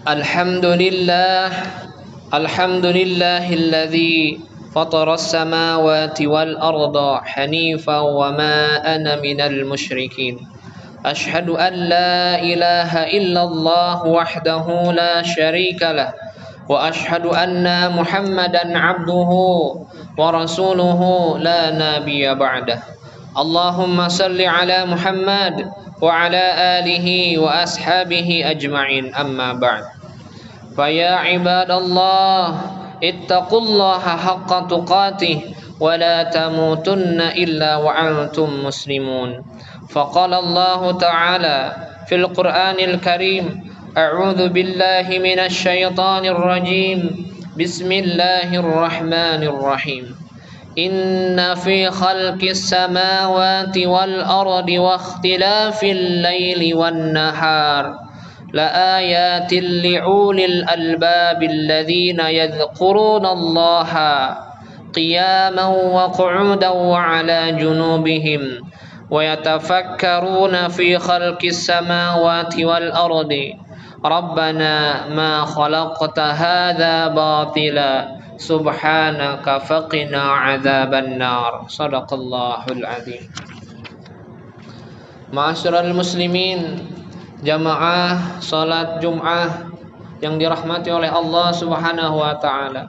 Alhamdulillah, alhamdulillahilladzi fataras samawati wal arda hanifan wa ma ana minal musyrikin. Ashhadu an la ilaha illallah wahdahu la syarika lah wa ashhadu anna Muhammadan abduhu wa rasuluhu la nabiyya ba'dah. Allahumma salli ala Muhammad wa ala alihi wa ashabihi ajma'in, amma ba'd. Faya ibadallah ittaqullaha haqqa tuqatih wa la tamutunna illa wa antum muslimun. Faqala Allah ta'ala fil Qur'anil Karim, a'udzu billahi minasy syaithanir rajim. Bismillahirrahmanirrahim. Inna fi khalqis samawati wal ardi wa ikhtilafil laili wan nahar لآيات لأولي الألباب الذين يذكرون الله قياما وقعودا وعلى جنوبهم ويتفكرون في خلق السماوات والأرض ربنا ما خلقت هذا باطلا سبحانك فقنا عذاب النار. صدق الله العظيم. Ma'asyiral muslimin, jamaah salat Jum'ah yang dirahmati oleh Allah Subhanahu wa taala.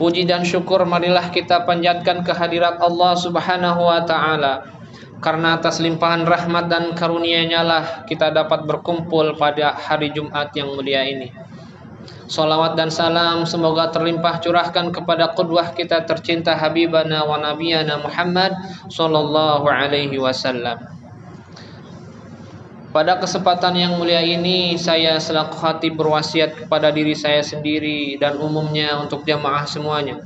Puji dan syukur marilah kita panjatkan kehadirat Allah Subhanahu wa taala. Karena atas limpahan rahmat dan karunia-Nya lah kita dapat berkumpul pada hari Jumat yang mulia ini. Salawat dan salam semoga terlimpah curahkan kepada qudwah kita tercinta habibana wa nabiyana Muhammad sallallahu alaihi wasallam. Pada kesempatan yang mulia ini, saya selaku khatib berwasiat kepada diri saya sendiri dan umumnya untuk jamaah semuanya.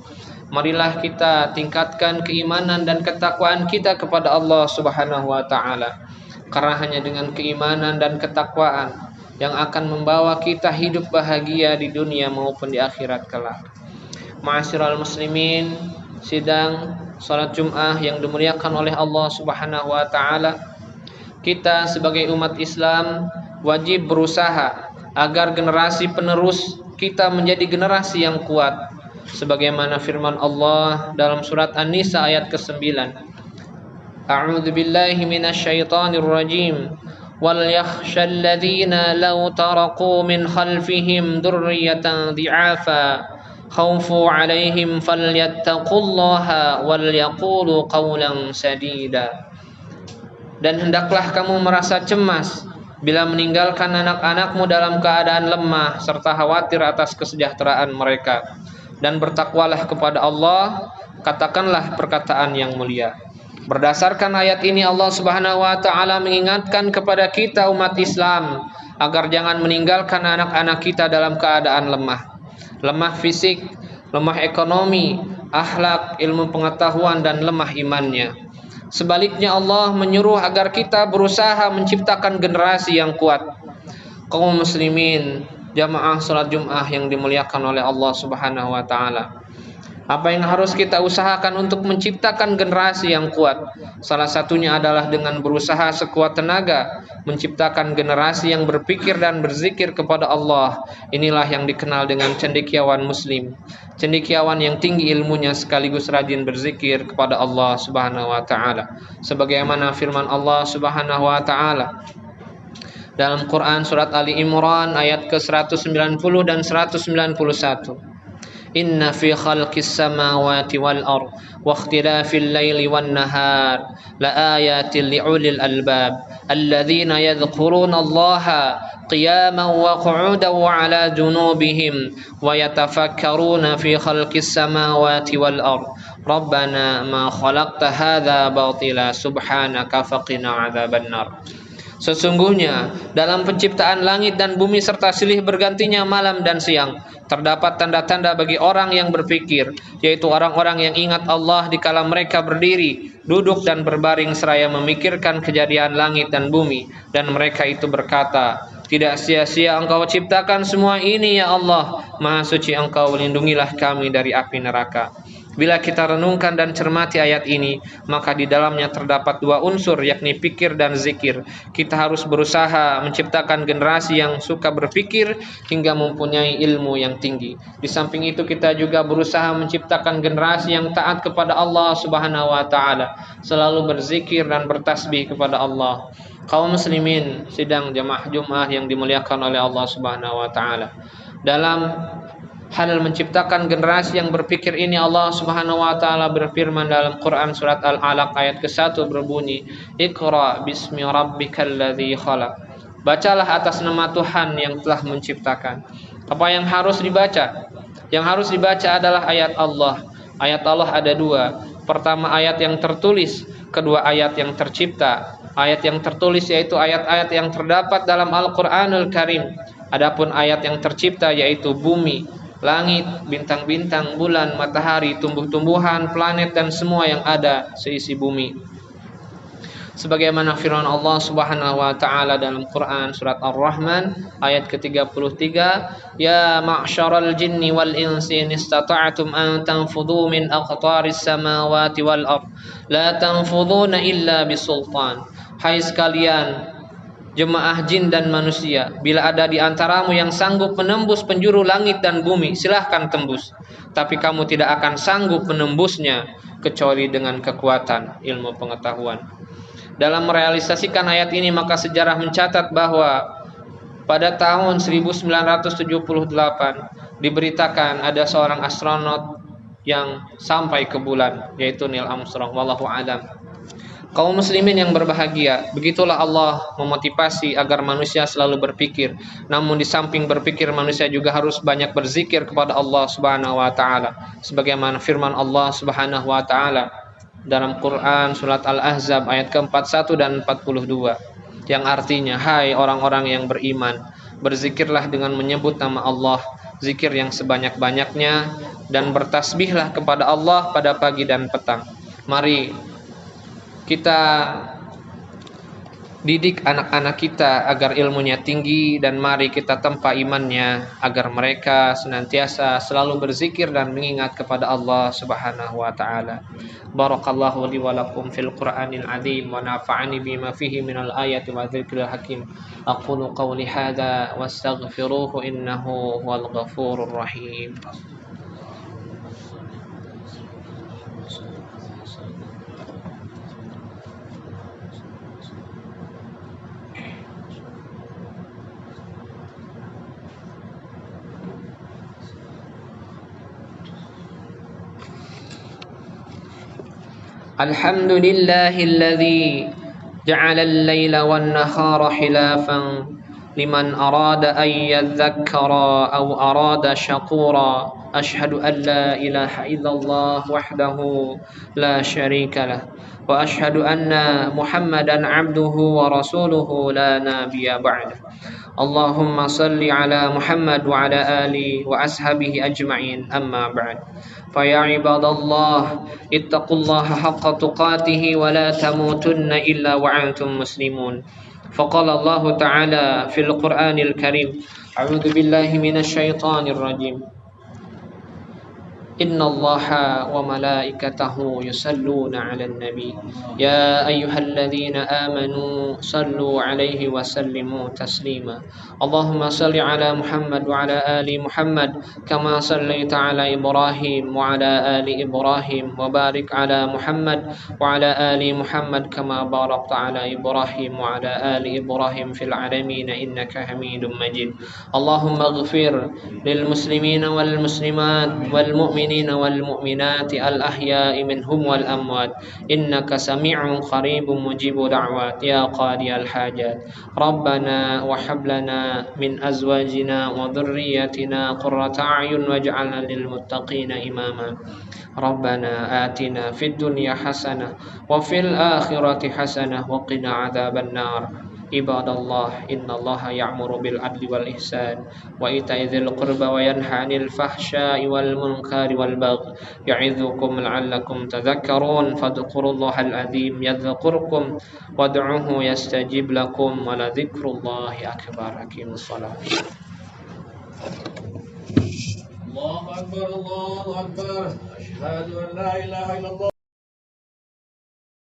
Marilah kita tingkatkan keimanan dan ketakwaan kita kepada Allah Subhanahu wa taala. Karena hanya dengan keimanan dan ketakwaan yang akan membawa kita hidup bahagia di dunia maupun di akhirat kelak. Ma'asyiral muslimin, sidang salat Jum'ah yang dimuliakan oleh Allah Subhanahu wa taala. Kita sebagai umat Islam wajib berusaha agar generasi penerus kita menjadi generasi yang kuat, sebagaimana firman Allah dalam surat An-Nisa ayat ke-9. A'udzu billahi minasyaitonir rajim. Wal yakhshal ladzina law taraku min khalfihim dzurriyyatan dhi'afa khawfu 'alaihim falyattaqullaha wal yaqulu qawlan sadida. Dan hendaklah kamu merasa cemas bila meninggalkan anak-anakmu dalam keadaan lemah serta khawatir atas kesejahteraan mereka. Dan bertakwalah kepada Allah, katakanlah perkataan yang mulia. Berdasarkan ayat ini Allah Subhanahu wa taala mengingatkan kepada kita umat Islam agar jangan meninggalkan anak-anak kita dalam keadaan lemah. Lemah fisik, lemah ekonomi, akhlak, ilmu pengetahuan dan lemah imannya. Sebaliknya Allah menyuruh agar kita berusaha menciptakan generasi yang kuat. Kaum muslimin, jamaah salat Jum'ah yang dimuliakan oleh Allah Subhanahu wa taala. Apa yang harus kita usahakan untuk menciptakan generasi yang kuat? Salah satunya adalah dengan berusaha sekuat tenaga menciptakan generasi yang berpikir dan berzikir kepada Allah. Inilah yang dikenal dengan cendekiawan muslim. Cendekiawan yang tinggi ilmunya sekaligus rajin berzikir kepada Allah Subhanahu wa taala. Sebagaimana firman Allah Subhanahu wa taala dalam Quran surat Ali Imran ayat ke-190 dan 191. Inna fi khalqis samawati wal ard wa ikhtilafil laili wan nahar la ayatin liulil albab alladzina yadhkuruna Allaha qiyaman wa qu'udan wa 'ala junubihim wa yatafakkaruna fi khalqis samawati wal ard rabbana ma khalaqta hadza batila subhanaka faqina 'adzabannar. Sesungguhnya dalam penciptaan langit dan bumi serta silih bergantinya malam dan siang terdapat tanda-tanda bagi orang yang berpikir, yaitu orang-orang yang ingat Allah dikala mereka berdiri, duduk dan berbaring seraya memikirkan kejadian langit dan bumi, dan mereka itu berkata, tidak sia-sia Engkau ciptakan semua ini ya Allah, Maha suci Engkau, lindungilah kami dari api neraka. Bila kita renungkan dan cermati ayat ini, maka di dalamnya terdapat dua unsur, yakni pikir dan zikir. Kita harus berusaha menciptakan generasi yang suka berpikir hingga mempunyai ilmu yang tinggi. Di samping itu kita juga berusaha menciptakan generasi yang taat kepada Allah Subhanahu wa taala, selalu berzikir dan bertasbih kepada Allah. Kaum muslimin sidang jamaah Jumat yang dimuliakan oleh Allah Subhanahu wa taala. Dalam hal menciptakan generasi yang berpikir ini, Allah Subhanahu wa taala berfirman dalam Quran surat Al-Alaq ayat ke-1 berbunyi, Iqra bismi rabbikal ladzi khalaq. Bacalah atas nama Tuhan yang telah menciptakan. Apa yang harus dibaca? Yang harus dibaca adalah ayat Allah. Ayat Allah ada dua. Pertama ayat yang tertulis, kedua ayat yang tercipta. Ayat yang tertulis yaitu ayat-ayat yang terdapat dalam Al-Qur'anul Karim. Adapun ayat yang tercipta yaitu bumi, langit, bintang-bintang, bulan, matahari, tumbuh-tumbuhan, planet dan semua yang ada seisi bumi. Sebagaimana firman Allah Subhanahu wa taala dalam Quran surat Ar-Rahman ayat ke-33, ya ma'syaral jinni wal insi in istata'tum an tanfudhu min aqtaris samawati wal ard la tanfudhuna illa bisultan. Hai sekalian jemaah jin dan manusia, bila ada di antaramu yang sanggup menembus penjuru langit dan bumi, silahkan tembus. Tapi kamu tidak akan sanggup menembusnya kecuali dengan kekuatan ilmu pengetahuan. Dalam merealisasikan ayat ini, maka sejarah mencatat bahwa pada tahun 1978 diberitakan ada seorang astronot yang sampai ke bulan, yaitu Neil Armstrong. Wallahu a'lam. Kaum muslimin yang berbahagia, begitulah Allah memotivasi agar manusia selalu berpikir. Namun di samping berpikir, manusia juga harus banyak berzikir kepada Allah Subhanahu wa taala. Sebagaimana firman Allah Subhanahu wa taala dalam Quran surat Al-Ahzab ayat ke-41 dan 42, yang artinya, hai orang-orang yang beriman, berzikirlah dengan menyebut nama Allah, zikir yang sebanyak-banyaknya, dan bertasbihlah kepada Allah pada pagi dan petang. Mari kita didik anak-anak kita agar ilmunya tinggi, dan mari kita tempa imannya agar mereka senantiasa selalu berzikir dan mengingat kepada Allah Subhanahu wa taala. Barakallahu li wa lakum fil Qur'anil azim wa nafa'ani bima fihi minal ayati wa dzikril hakim. Aqulu qawli hadza wastaghfiruhu innahu huwal ghafurur rahim. Alhamdulillahilladzi ja'ala al-laila wan-nahara khilafan liman arada an yadhakkara aw arada shakura. Ashhadu an la ilaha illallah wahdahu la syarika lah wa ashhadu anna Muhammadan abduhu wa rasuluhu la nabiyya ba'dah. Allahumma salli ala Muhammad wa ala ali wa ashabihi ajma'in, amma ba'd. Faya ibadallah, ittaqullaha haqqa tuqatih wa la tamutunna illa wa antum muslimun. Faqala Allah ta'ala fil Qur'anil Karim, a'udzu billahi minasy syaithanir rajim. Inna Allaha wa malaikatahu yusalluna 'alan nabi ya ayyuhalladzina amanu sallu 'alaihi wa sallimu taslima. Allahumma salli 'ala Muhammad wa 'ala ali Muhammad kama sallaita 'ala Ibrahim wa 'ala ali Ibrahim wa barik 'ala Muhammad wa 'ala ali Muhammad kama barakta 'ala Ibrahim wa 'ala ali Ibrahim fil 'alamin innaka Hamidum Majid. Allahumma ighfir lil muslimina wal muslimat wal mu'minin والمؤمنات الأحياء منهم والأموات إنك سميع قريب مجيب دعوات يا قاضي الحاجات. ربنا وهب لنا من أزواجنا وذرياتنا قرة أعين واجعلنا للمتقين إماما. ربنا آتنا في الدنيا حسنة وفي الآخرة حسنة وقنا عذاب النار. Ibadallah, innallaha ya'muru bil adli wal ihsan wa ita'i dzil qurba wa yanha 'anil fahsya'i wal munkari wal baghi ya'idzukum la'allakum tadhakkarun. Fadhkurullahal azim yadhkurkum wad'uhu yastajib lakum wa la dzikrullahi akbar. Aqimus shalah. الله أكبر الله أكبر أشهد أن لا إله إلا الله